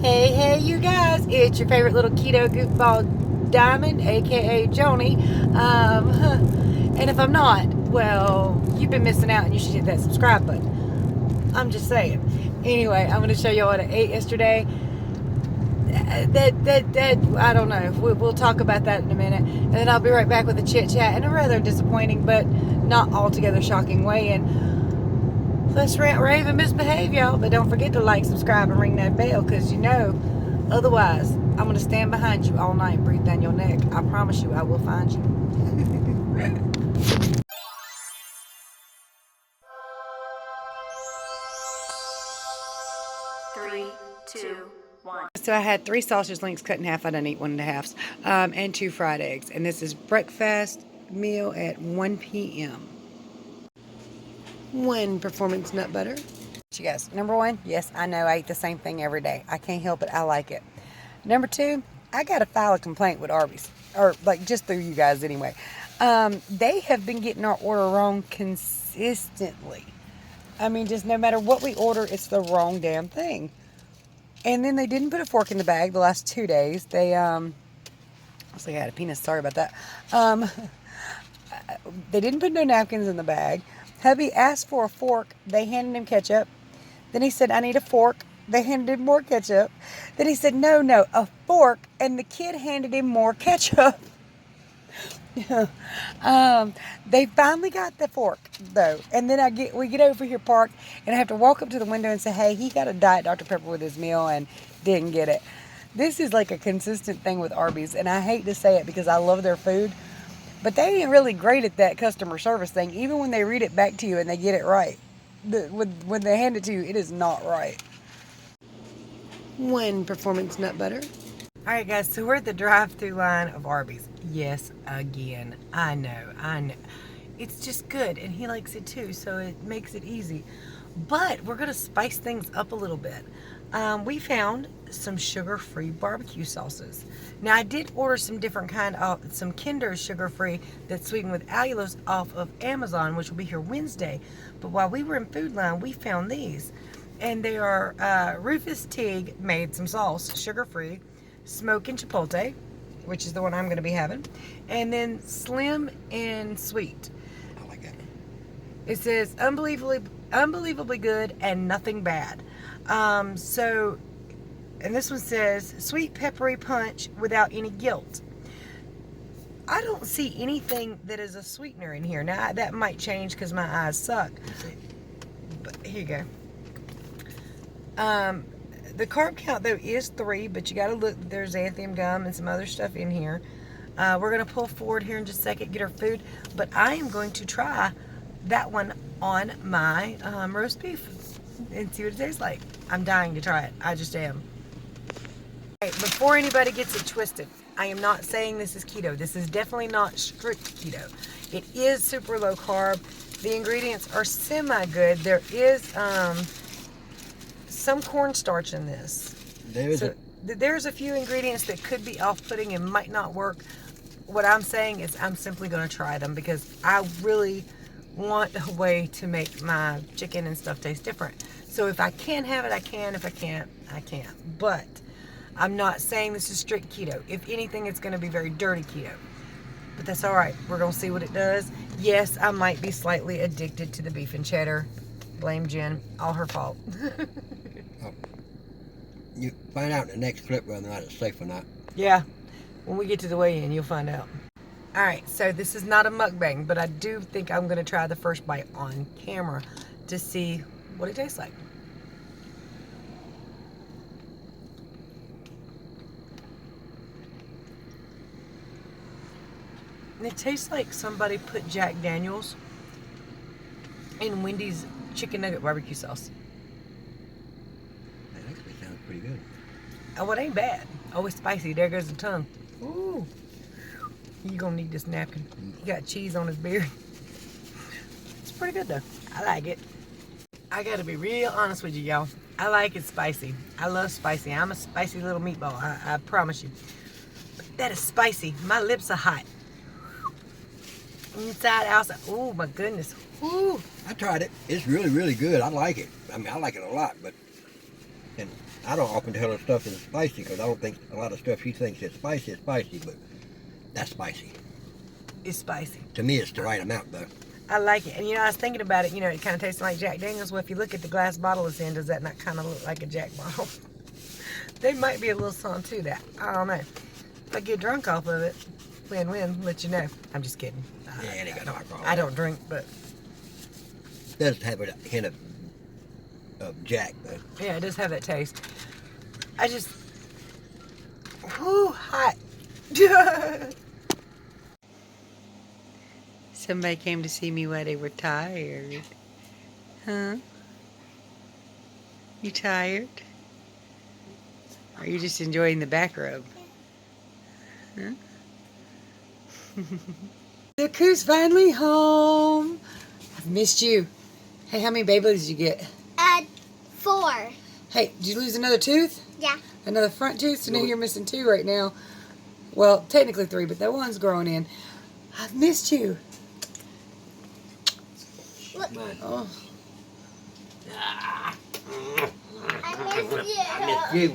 Hey, you guys, it's your favorite little keto goofball Diamond, aka Joni. And if I'm not, well, you've been missing out and you should hit that subscribe button. I'm just saying. Anyway, I'm going to show you what I ate yesterday. I don't know. We'll talk about that in a minute. And then I'll be right back with a chit chat in a rather disappointing but not altogether shocking way. And let's rant, rave, and misbehave, y'all. But don't forget to like, subscribe, and ring that bell, because otherwise, I'm going to stand behind you all night and breathe down your neck. I promise you, I will find you. 3, 2, 1. So I had 3 sausage links cut in half. I didn't eat 1 1/2, and 2 fried eggs. And this is breakfast meal at 1 p.m. 1 performance nut butter. You guys, number 1, yes, I know I eat the same thing every day. I can't help it. I like it. Number 2, I got to file a complaint with Arby's, or like just through you guys anyway. They have been getting our order wrong consistently. I mean, just no matter what we order, it's the wrong damn thing. And then they didn't put a fork in the bag the last 2 days. They, I was like, I had a penis. Sorry about that. They didn't put no napkins in the bag. Hubby asked for a fork. They handed him ketchup. Then he said, I need a fork. They handed him more ketchup. Then he said, no, a fork. And the kid handed him more ketchup. They finally got the fork, though. And then we get over here parked, and I have to walk up to the window and say, hey, he got a Diet Dr. Pepper with his meal and didn't get it. This is like a consistent thing with Arby's, and I hate to say it because I love their food, but they ain't really great at that customer service thing. Even when they read it back to you and they get it right, when they hand it to you, it is not right. 1 performance nut butter. All right, guys, so we're at the drive-through line of Arby's. Yes, again. I know. It's just good, and he likes it too, so it makes it easy. But we're going to spice things up a little bit. We found some sugar-free barbecue sauces. Now, I did order some different kind of, some Kinder sugar-free that's sweetened with allulose off of Amazon, which will be here Wednesday. But while we were in Food Line, we found these. And they are Rufus Teague made some sauce, sugar-free, smoke and chipotle, which is the one I'm going to be having, and then slim and sweet. I like that. It says unbelievably good and nothing bad. And this one says sweet peppery punch without any guilt. I don't see anything that is a sweetener in here. Now that might change because my eyes suck. But here you go. The carb count, though, is 3, but you got to look. There's xanthan gum and some other stuff in here. We're going to pull forward here in just a second, get our food. But I am going to try that one on my roast beef and see what it tastes like. I'm dying to try it. I just am. Okay, before anybody gets it twisted, I am not saying this is keto. This is definitely not strict keto. It is super low carb. The ingredients are semi-good. There is some cornstarch in this. There's a few ingredients that could be off-putting and might not work. What I'm saying is I'm simply going to try them because I really want a way to make my chicken and stuff taste different. So if I can have it, I can. If I can't, I can't. But I'm not saying this is strict keto. If anything, it's going to be very dirty keto. But that's all right. We're going to see what it does. Yes, I might be slightly addicted to the beef and cheddar. Blame Jen. All her fault. You find out in the next clip whether or not it's safe or not. Yeah, when we get to the weigh-in, you'll find out. All right, so this is not a mukbang, but I do think I'm going to try the first bite on camera to see what it tastes like. And it tastes like somebody put Jack Daniels in Wendy's chicken nugget barbecue sauce. That actually sounds pretty good. Oh, it ain't bad. Oh, it's spicy. There goes the tongue. Ooh. You're going to need this napkin. He got cheese on his beard. It's pretty good, though. I like it. I got to be real honest with you, y'all. I like it spicy. I love spicy. I'm a spicy little meatball. I promise you. But that is spicy. My lips are hot. Inside, outside. Oh, my goodness. Ooh. I tried it. It's really, really good. I like it. I mean, I like it a lot, but and I don't often tell her stuff is spicy because I don't think a lot of stuff she thinks is spicy, but that's spicy. It's spicy. To me, it's the right amount, though. I like it. And, I was thinking about it. It kind of tastes like Jack Daniels. Well, if you look at the glass bottle it's in, does that not kind of look like a Jack bottle? There might be a little something to that. I don't know. If I get drunk off of it, win-win, let you know. I'm just kidding. Yeah, it ain't got no problem. I don't drink, but... It does have a hint of Jack, though. Yeah, it does have that taste. I just... Whew, hot. Somebody came to see me while they were tired. Huh? You tired? Or are you just enjoying the back rub? Huh? Look who's finally home. I've missed you. Hey, how many babies did you get? 4. Hey, did you lose another tooth? Yeah. Another front tooth? So now you're missing 2 right now. Well, technically 3, but that one's growing in. I've missed you. Look. Oh. I miss you.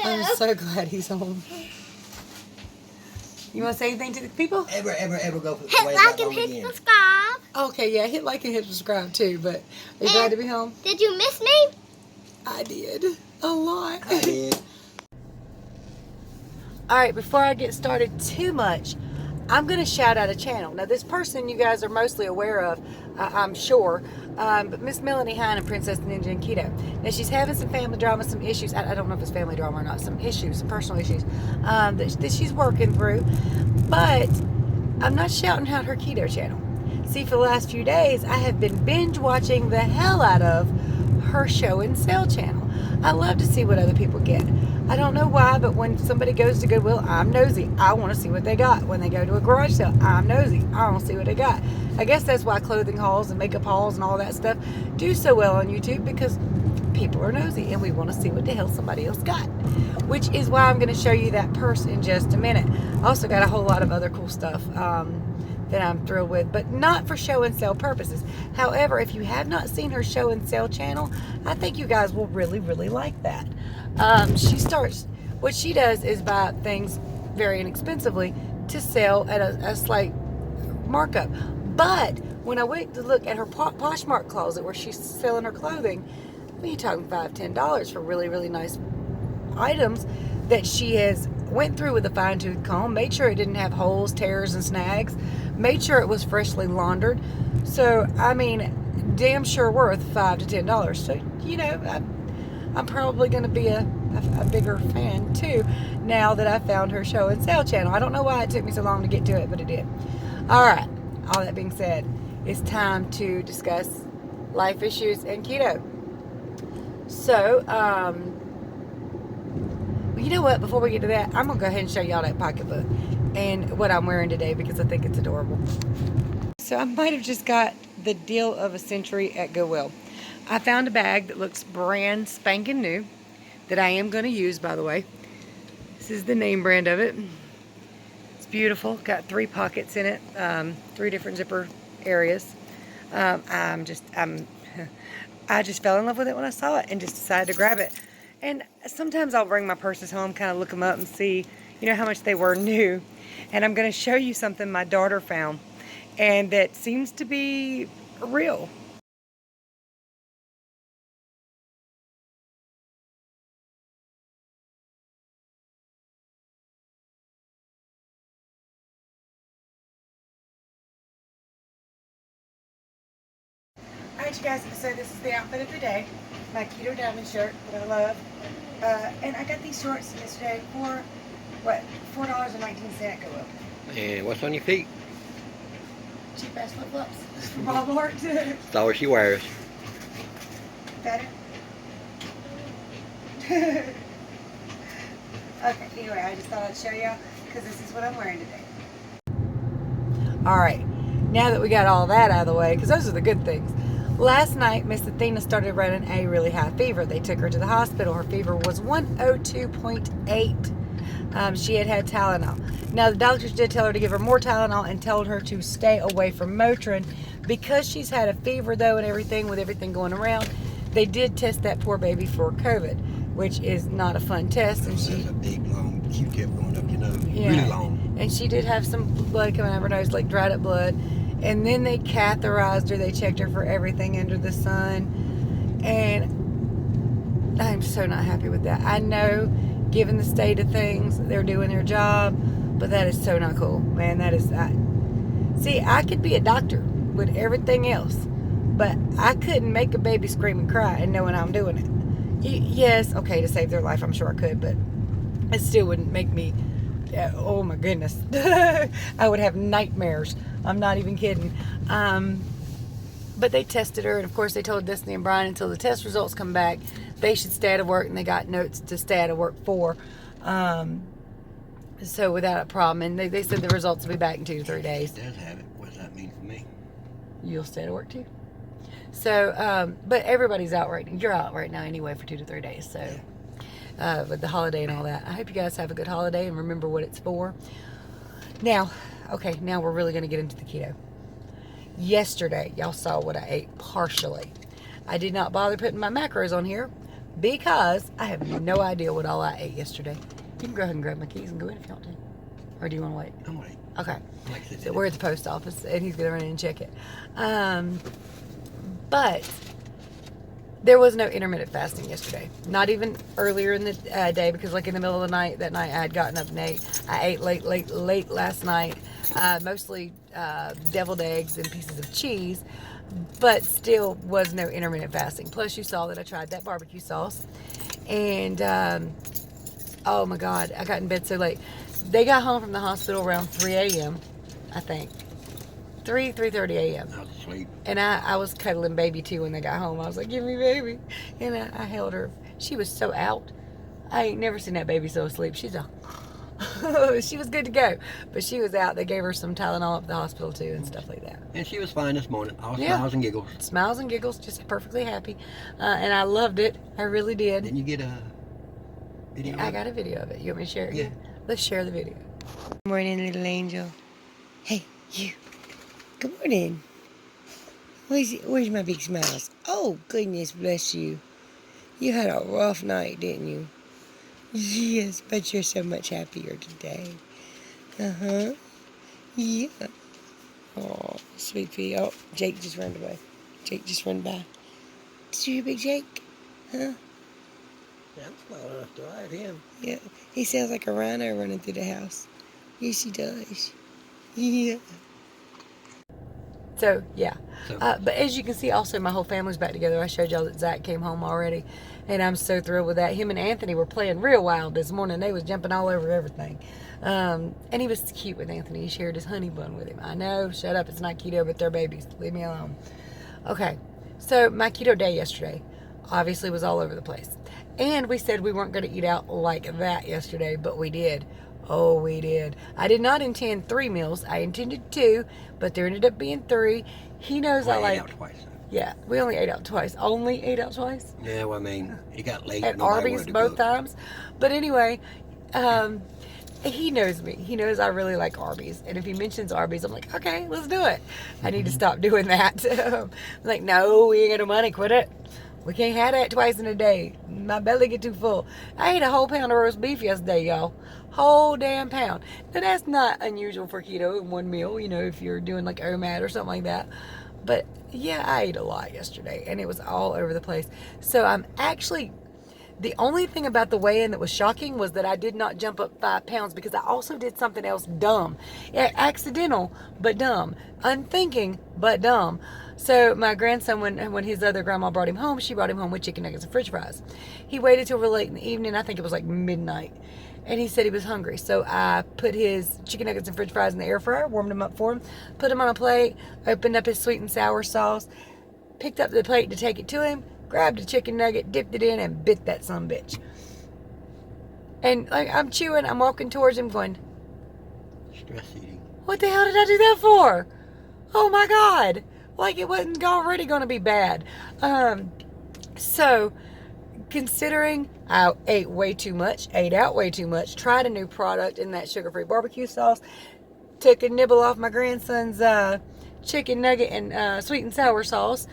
I'm so glad he's home. You want to say anything to the people? Ever go for the Hit way like back and home hit again? subscribe. Okay, yeah, hit like and hit subscribe too, but are you glad to be home? Did you miss me? I did. A lot. I did. Alright, before I get started too much, I'm going to shout out a channel. Now, this person you guys are mostly aware of, I'm sure, but Miss Melanie Hine and Princess Ninja and Keto. Now, she's having some family drama, some issues. I don't know if it's family drama or not. Some issues, some personal issues that she's working through. But I'm not shouting out her keto channel. See, for the last few days, I have been binge watching the hell out of her show and sell channel. I love to see what other people get. I don't know why, but when somebody goes to Goodwill, I'm nosy. I want to see what they got. When they go to a garage sale, I'm nosy. I want to see what they got. I guess that's why clothing hauls and makeup hauls and all that stuff do so well on YouTube, because people are nosy and we want to see what the hell somebody else got. Which is why I'm going to show you that purse in just a minute. I also got a whole lot of other cool stuff that I'm thrilled with, but not for show and sell purposes. However, if you have not seen her show and sell channel, I think you guys will really, really like that. What she does is buy things very inexpensively to sell at a slight markup. But when I went to look at her Poshmark closet where she's selling her clothing, we're talking $5-10 for really, really nice items that she has went through with a fine-tooth comb, made sure it didn't have holes, tears, and snags, made sure it was freshly laundered. So, I mean, damn sure worth $5 to $10. So, I'm probably going to be a bigger fan too now that I found her show and sell channel. I don't know why it took me so long to get to it, but it did. Alright, all that being said, it's time to discuss life issues and keto. So, you know what, before we get to that, I'm going to go ahead and show y'all that pocketbook and what I'm wearing today because I think it's adorable. So I might have just got the deal of a century at Goodwill. I found a bag that looks brand spanking new that I am going to use, by the way. This is the name brand of it. It's beautiful. Got 3 pockets in it, 3 different zipper areas. I just fell in love with it when I saw it and just decided to grab it. And sometimes I'll bring my purses home, kind of look them up and see, how much they were new. And I'm going to show you something my daughter found and that seems to be real. Alright, you guys, so this is the outfit of the day. My Keto diamond shirt that I love. And I got these shorts yesterday for, what, $4.19 at Goodwill. And what's on your feet? Cheap ass flip flops from Walmart. That's all she wears. Better? Okay, anyway, I just thought I'd show y'all because this is what I'm wearing today. Alright, now that we got all that out of the way, because those are the good things. Last night, Miss Athena started running a really high fever. They took her to the hospital. Her fever was 102.8. She had Tylenol. Now, the doctors did tell her to give her more Tylenol and told her to stay away from Motrin. Because she's had a fever, though, and everything, with everything going around, they did test that poor baby for COVID, which is not a fun test. And That's a big, long Q-tip going up your nose. yeah, Really long. and she did have some blood coming out of her nose, like dried up blood. And then they catheterized her. They checked her for everything under the sun. And I'm so not happy with that. I know, given the state of things, they're doing their job, but that is so not cool, man. That is, see, I could be a doctor with everything else, but I couldn't make a baby scream and cry and knowing I'm doing it. Yes, okay, to save their life, I'm sure I could, but it still wouldn't make me, oh my goodness. I would have nightmares. I'm not even kidding. But they tested her, and of course they told Destiny and Brian until the test results come back, they should stay out of work, and they got notes to stay out of work for. So without a problem, and they said the results will be back in 2 to 3 days. It does have it. What does that mean for me? You'll stay out of work too. So, but everybody's out right now. You're out right now anyway for 2 to 3 days. So, with the holiday and all that, I hope you guys have a good holiday and remember what it's for. Now, okay, now we're really going to get into the keto. Yesterday, y'all saw what I ate partially. I did not bother putting my macros on here because I have no idea what all I ate yesterday. You can go ahead and grab my keys and go in if you want to. Or do you want to wait? I'm waiting. Okay. Like I said, So we're at the post office, and he's going to run in and check it. But there was no intermittent fasting yesterday. Not even earlier in the day, because like in the middle of the night, that night I had gotten up and ate. I ate late last night. Mostly deviled eggs and pieces of cheese. But still was no intermittent fasting. Plus you saw that I tried that barbecue sauce. And, oh my God, I got in bed so late. They got home from the hospital around 3 a.m., I think. 3:30 a.m. I was asleep. And I was cuddling baby too when they got home. I was like, give me baby. And I held her. She was so out. I ain't never seen that baby so asleep. She's a... she was good to go. But she was out. They gave her some Tylenol at the hospital too and stuff like that. And she was fine this morning. All Yeah. smiles and giggles. Smiles and giggles, just perfectly happy. And I loved it. I really did. Didn't you get a video? I got a video of it. You want me to share it? Yeah. Let's share the video. Good morning, little angel. Hey, you. Good morning. Where's my big smiles? Oh, goodness bless you. You had a rough night, didn't you? Yes, but you're so much happier today. Uh-huh. Yeah. Oh, sweet pea. Oh, Jake just ran away. Jake just ran by. Did you hear Big Jake? Huh? Yeah, I'm small enough to ride him. Yeah. He sounds like a rhino running through the house. Yes, he does. Yeah. So, yeah. But as you can see, also, my whole family's back together. I showed y'all that Zach came home already, and I'm so thrilled with that. Him and Anthony were playing real wild this morning. They was jumping all over everything. And he was cute with Anthony. He shared his honey bun with him. I know, shut up, it's not keto, but they're babies. Leave me alone. Okay, so my keto day yesterday obviously was all over the place. And we said we weren't going to eat out like that yesterday, but we did. Oh, we did. I did not intend 3 meals. I intended 2, but there ended up being 3. He knows I like... Ate out twice. Yeah, we only ate out twice. Only ate out twice? Yeah, well, I mean, it got late. At Nobody Arby's wanted to both go. times. But anyway, he knows me. He knows I really like Arby's. And if he mentions Arby's, I'm like, okay, let's do it. I need to stop doing that. I'm like, no, we ain't got no money. Quit it. We can't have that twice in a day. My belly get too full. I ate a whole pound of roast beef yesterday, y'all. Whole damn pound. Now, that's not unusual for keto in one meal, you know, if you're doing like OMAD or something like that. But, yeah, I ate a lot yesterday, and it was all over the place. So, I'm actually... The only thing about the weigh-in that was shocking was that I did not jump up 5 pounds because I also did something else dumb. Yeah, accidental, but dumb. Unthinking, but dumb. So my grandson, when his other grandma brought him home, she brought him home with chicken nuggets and french fries. He waited till real late in the evening. I think it was like midnight. And he said he was hungry. So I put his chicken nuggets and french fries in the air fryer, warmed them up for him, put them on a plate, opened up his sweet and sour sauce, picked up the plate to take it to him, grabbed a chicken nugget, dipped it in, and bit that sumbitch. And like I'm chewing, I'm walking towards him going, Stress eating. what the hell did I do that for? Oh my God. Like it wasn't already going to be bad. So, considering I ate way too much, ate out way too much, tried a new product in that sugar-free barbecue sauce, took a nibble off my grandson's chicken nugget and sweet and sour sauce,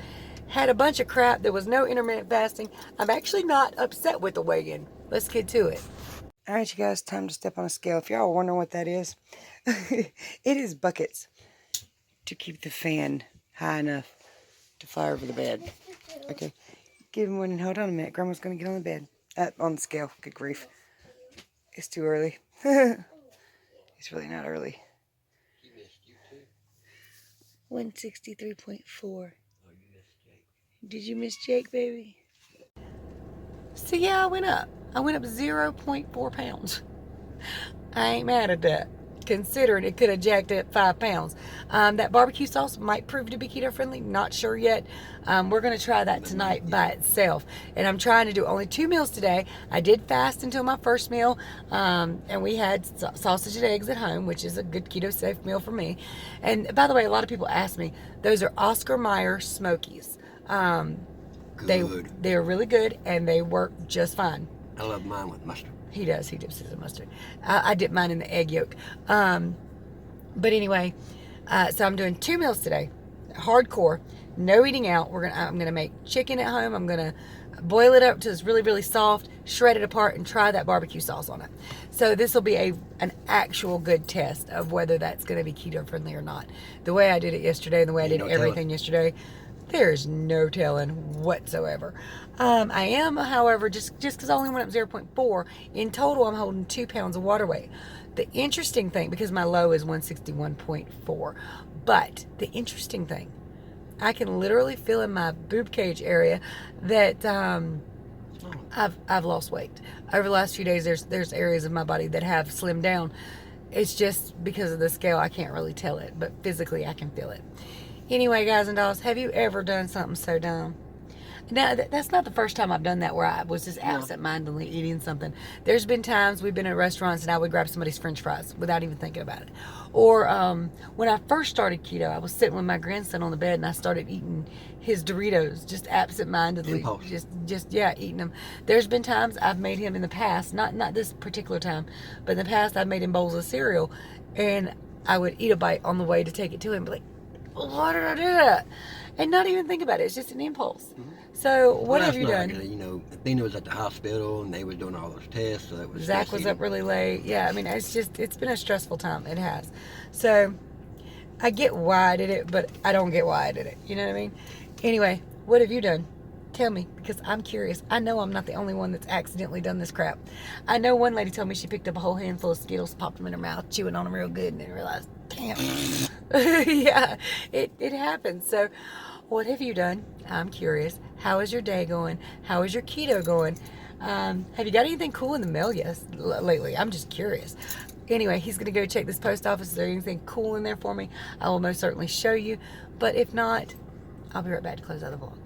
Had a bunch of crap. There was no intermittent fasting. I'm actually not upset with the weigh-in. Let's get to it. All right, you guys, time to step on a scale. If y'all are wondering what that is, it is buckets to keep the fan high enough to fly over the bed. Okay, give him one and hold on a minute. Grandma's going to get on the bed. On the scale. Good grief. It's too early. It's really not early. 163.4. Did you miss Jake, baby? So yeah, I went up. I went up 0.4 pounds. I ain't mad at that, considering it could have jacked it up 5 pounds. That barbecue sauce might prove to be keto friendly. Not sure yet. We're going to try that tonight by itself. And I'm trying to do only 2 meals today. I did fast until my first meal. And we had sausage and eggs at home, which is a good keto safe meal for me. And by the way, a lot of people ask me, those are Oscar Mayer Smokies. They're really good and they work just fine. I love mine with mustard. He does. He dips his in mustard. I dip mine in the egg yolk. But anyway, so I'm doing 2 meals today. Hardcore. No eating out. I'm gonna make chicken at home. I'm gonna boil it up till it's really, really soft, shred it apart, and try that barbecue sauce on it. So this will be an actual good test of whether that's gonna be keto friendly or not. The way I did it yesterday and the way I did everything yesterday, there's no telling whatsoever. I am, however, just because I only went up 0.4, in total I'm holding 2 pounds of water weight. The interesting thing, because my low is 161.4, but the interesting thing, I can literally feel in my boob cage area that I've lost weight. Over the last few days, there's areas of my body that have slimmed down. It's just because of the scale, I can't really tell it, but physically I can feel it. Anyway, guys and dolls, have you ever done something so dumb? Now, that's not the first time I've done that where I was just absent-mindedly eating something. There's been times we've been at restaurants and I would grab somebody's french fries without even thinking about it. Or when I first started keto, I was sitting with my grandson on the bed and I started eating his Doritos, just absent-mindedly. Just eating them. There's been times I've made him in the past, not this particular time, but in the past I've made him bowls of cereal and I would eat a bite on the way to take it to him and be like, why did I do that? And not even think about it. It's just an impulse. Mm-hmm. So what have you done? You know, Athena was at the hospital and they were doing all those tests. So it was Zach was up really late. Yeah, I mean, it's been a stressful time. It has. So I get why I did it, but I don't get why I did it. You know what I mean? Anyway, what have you done? Tell me, because I'm curious. I know I'm not the only one that's accidentally done this crap. I know one lady told me she picked up a whole handful of Skittles, popped them in her mouth, chewing on them real good, and then realized, damn. Yeah, it happens. So what have you done? I'm curious. How is your day going? How is your keto going? Have you got anything cool in the mail lately? I'm just curious. Anyway, he's going to go check this post office. Is there anything cool in there for me? I will most certainly show you. But if not, I'll be right back to close out the vlog.